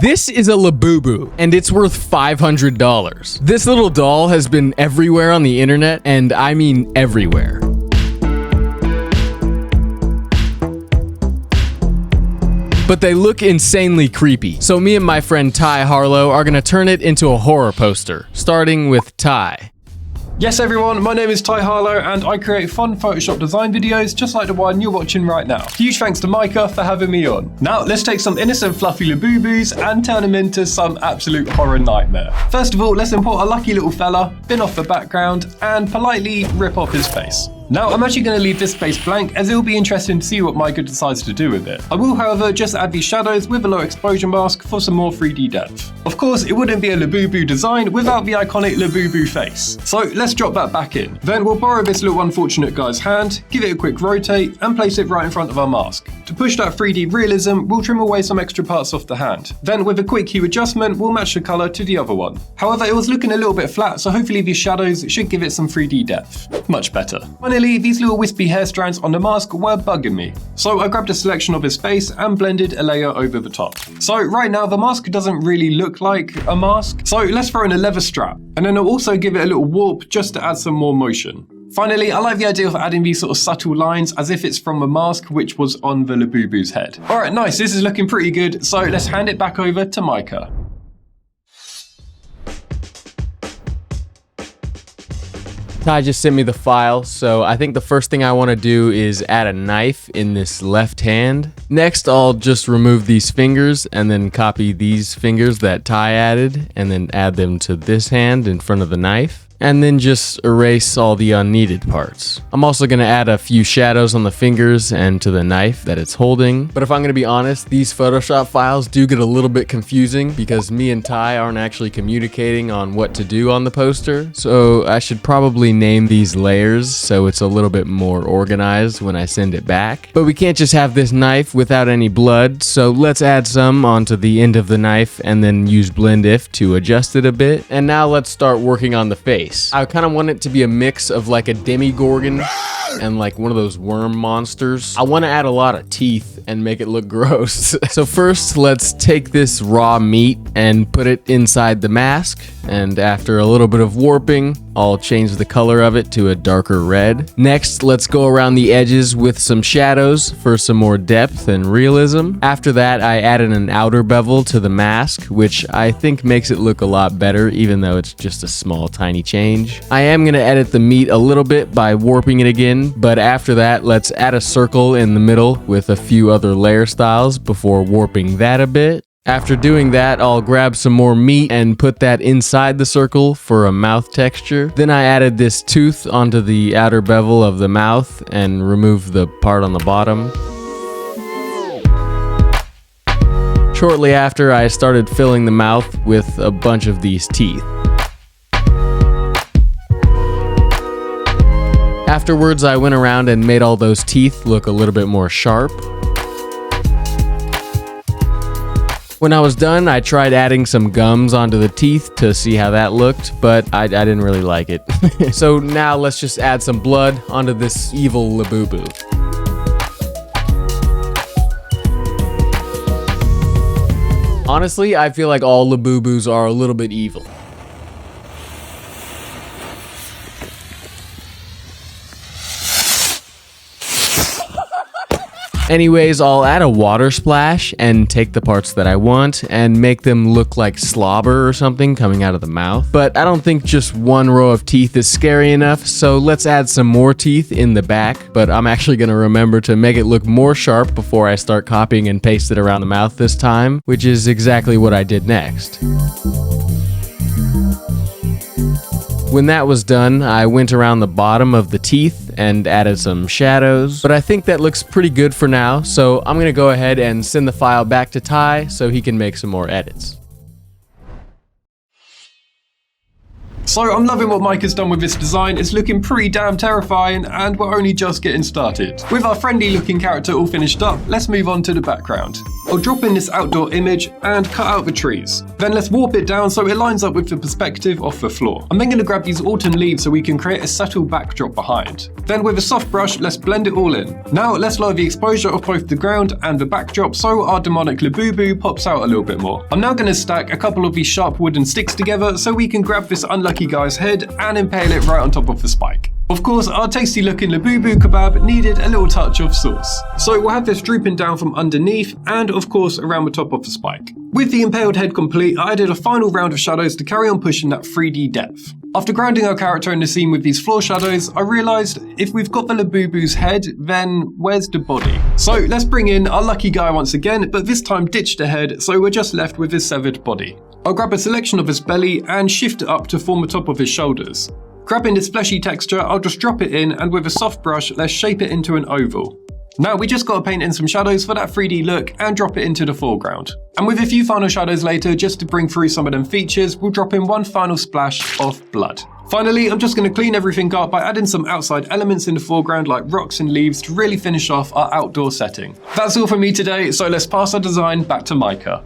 This is a Labubu, and it's worth $500. This little doll has been everywhere on the internet, and I mean everywhere. But they look insanely creepy. So me and my friend Ty Harlow are gonna turn it into a horror poster, starting with Ty. Yes everyone, my name is Ty Harlow and I create fun Photoshop design videos just like the one you're watching right now. Huge thanks to Micah for having me on. Now let's take some innocent fluffy Labubus and turn them into some absolute horror nightmare. First of all, let's import a lucky little fella, bin off the background and politely rip off his face. Now, I'm actually going to leave this space blank as it will be interesting to see what Micah decides to do with it. I will, however, just add these shadows with a low exposure mask for some more 3D depth. Of course, it wouldn't be a Labubu design without the iconic Labubu face. So let's drop that back in. Then we'll borrow this little unfortunate guy's hand, give it a quick rotate, and place it right in front of our mask. To push that 3D realism, we'll trim away some extra parts off the hand. Then with a quick hue adjustment, we'll match the color to the other one. However, it was looking a little bit flat, so hopefully these shadows should give it some 3D depth. Much better. Finally, these little wispy hair strands on the mask were bugging me. So I grabbed a selection of his face and blended a layer over the top. So right now the mask doesn't really look like a mask. So let's throw in a leather strap. And then I'll also give it a little warp just to add some more motion. Finally, I like the idea of adding these sort of subtle lines as if it's from a mask which was on the Labubu's head. Alright, nice, this is looking pretty good. So let's hand it back over to Micah. Ty just sent me the file, so I think the first thing I want to do is add a knife in this left hand. Next, I'll just remove these fingers and then copy these fingers that Ty added and then add them to this hand in front of the knife. And then just erase all the unneeded parts. I'm also gonna add a few shadows on the fingers and to the knife that it's holding. But if I'm gonna be honest, these Photoshop files do get a little bit confusing because me and Ty aren't actually communicating on what to do on the poster. So I should probably name these layers so it's a little bit more organized when I send it back. But we can't just have this knife without any blood, so let's add some onto the end of the knife and then use blend if to adjust it a bit. And now let's start working on the face. I kind of want it to be a mix of like a demigorgon and like one of those worm monsters. I want to add a lot of teeth and make it look gross. So first, let's take this raw meat and put it inside the mask. And after a little bit of warping, I'll change the color of it to a darker red. Next, let's go around the edges with some shadows for some more depth and realism. After that, I added an outer bevel to the mask, which I think makes it look a lot better, even though it's just a small, tiny change. I am gonna edit the meat a little bit by warping it again, but after that, let's add a circle in the middle with a few other layer styles before warping that a bit. After doing that, I'll grab some more meat and put that inside the circle for a mouth texture. Then I added this tooth onto the outer bevel of the mouth and removed the part on the bottom. Shortly after, I started filling the mouth with a bunch of these teeth. Afterwards, I went around and made all those teeth look a little bit more sharp. When I was done, I tried adding some gums onto the teeth to see how that looked, but I didn't really like it. So now let's just add some blood onto this evil Labubu. Honestly, I feel like all Labubus are a little bit evil. Anyways, I'll add a water splash and take the parts that I want and make them look like slobber or something coming out of the mouth. But I don't think just one row of teeth is scary enough, so let's add some more teeth in the back. But I'm actually gonna remember to make it look more sharp before I start copying and paste it around the mouth this time, which is exactly what I did next. When that was done, I went around the bottom of the teeth and added some shadows, but I think that looks pretty good for now, so I'm gonna go ahead and send the file back to Ty so he can make some more edits. So I'm loving what Micah's done with this design. It's looking pretty damn terrifying and we're only just getting started. With our friendly looking character all finished up, let's move on to the background. I'll drop in this outdoor image and cut out the trees. Then let's warp it down so it lines up with the perspective of the floor. I'm then going to grab these autumn leaves so we can create a settled backdrop behind. Then with a soft brush, let's blend it all in. Now let's lower the exposure of both the ground and the backdrop so our demonic Labubu pops out a little bit more. I'm now going to stack a couple of these sharp wooden sticks together so we can grab this unlucky guy's head and impale it right on top of the spike. Of course, our tasty looking Labubu kebab needed a little touch of sauce. So we'll have this drooping down from underneath and of course around the top of the spike. With the impaled head complete, I added a final round of shadows to carry on pushing that 3D depth. After grounding our character in the scene with these floor shadows, I realised if we've got the Labubu's head, then where's the body? So let's bring in our lucky guy once again, but this time ditch the head, so we're just left with his severed body. I'll grab a selection of his belly and shift it up to form the top of his shoulders. Grabbing this fleshy texture, I'll just drop it in and with a soft brush, let's shape it into an oval. Now we just gotta paint in some shadows for that 3D look and drop it into the foreground. And with a few final shadows later, just to bring through some of them features, we'll drop in one final splash of blood. Finally, I'm just gonna clean everything up by adding some outside elements in the foreground like rocks and leaves to really finish off our outdoor setting. That's all from me today, so let's pass our design back to Micah.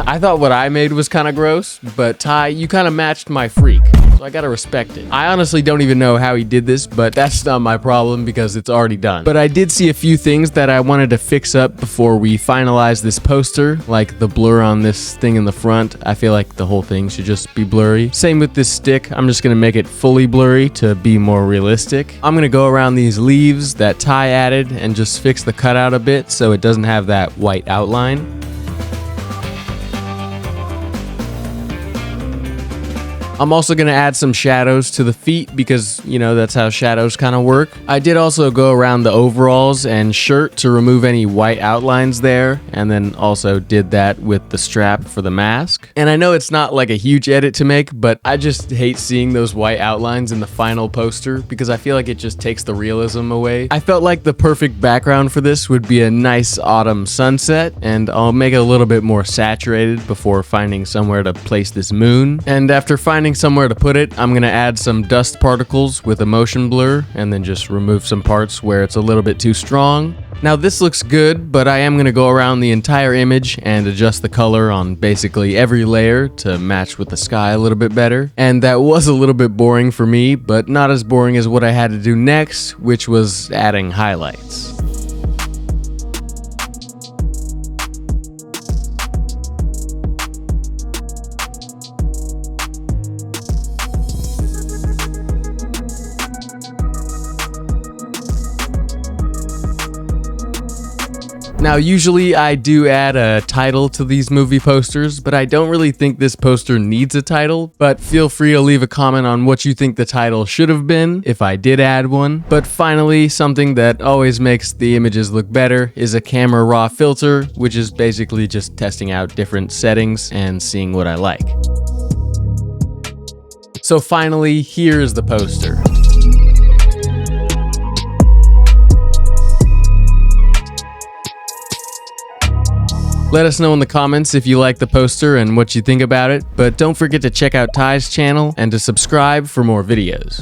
I thought what I made was kind of gross, but Ty, you kind of matched my freak, so I gotta respect it. I honestly don't even know how he did this, but that's not my problem because it's already done. But I did see a few things that I wanted to fix up before we finalize this poster, like the blur on this thing in the front. I feel like the whole thing should just be blurry. Same with this stick. I'm just gonna make it fully blurry to be more realistic. I'm gonna go around these leaves that Ty added and just fix the cutout a bit so it doesn't have that white outline. I'm also going to add some shadows to the feet because, you know, that's how shadows kind of work. I did also go around the overalls and shirt to remove any white outlines there, and then also did that with the strap for the mask. And I know it's not like a huge edit to make, but I just hate seeing those white outlines in the final poster because I feel like it just takes the realism away. I felt like the perfect background for this would be a nice autumn sunset, and I'll make it a little bit more saturated before finding somewhere to place this moon. And after finding somewhere to put it, I'm gonna add some dust particles with a motion blur and then just remove some parts where it's a little bit too strong. Now this looks good, but I am gonna go around the entire image and adjust the color on basically every layer to match with the sky a little bit better. And that was a little bit boring for me, but not as boring as what I had to do next, which was adding highlights. Now, usually I do add a title to these movie posters, but I don't really think this poster needs a title, but feel free to leave a comment on what you think the title should have been if I did add one. But finally, something that always makes the images look better is a camera raw filter, which is basically just testing out different settings and seeing what I like. So finally, here is the poster. Let us know in the comments if you like the poster and what you think about it, but don't forget to check out Ty's channel and to subscribe for more videos.